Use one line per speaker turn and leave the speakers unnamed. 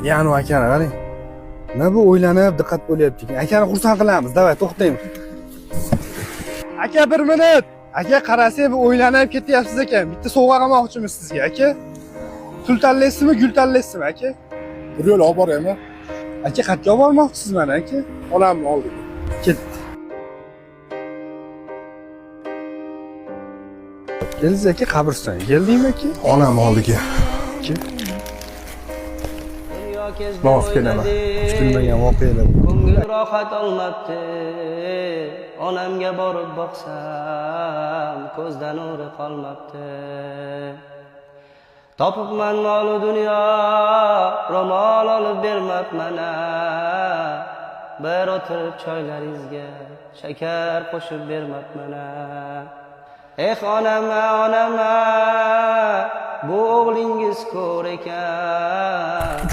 Yani akani qarang. Nima bu o'ylanib diqqat bo'lyapti ekan. Akani xursand qilamiz. Davay, to'xtaymiz. Aka 1 minut. Aka qarasang bu o'ylanib ketyapsiz ekan. Bitta sovg'a qilmoqchimiz sizga, aka. Pul tanlaysizmi, gul tanlaysizmi, aka?
Bir yo'l olib boraymi?
Aka qayerga olib bormoqchisiz meni, aka?
Onamni oldiga.
Ketdi. Kelsiz aka, qabristonga keldingmi aka?
Onamni oldiga.
Mos kelaman. Kutilmagan voqealar.
Ko'ngil rohat olmabdi. Onamga borib boqsam, ko'zdan nuri qolmabdi. Topibman mol dunyo, ro'mol olib bermabman. Bir o'tirib choylaringizga shakar qo'shib bermabman. Onama, onama, bu o'g'lingiz ko'r ekan.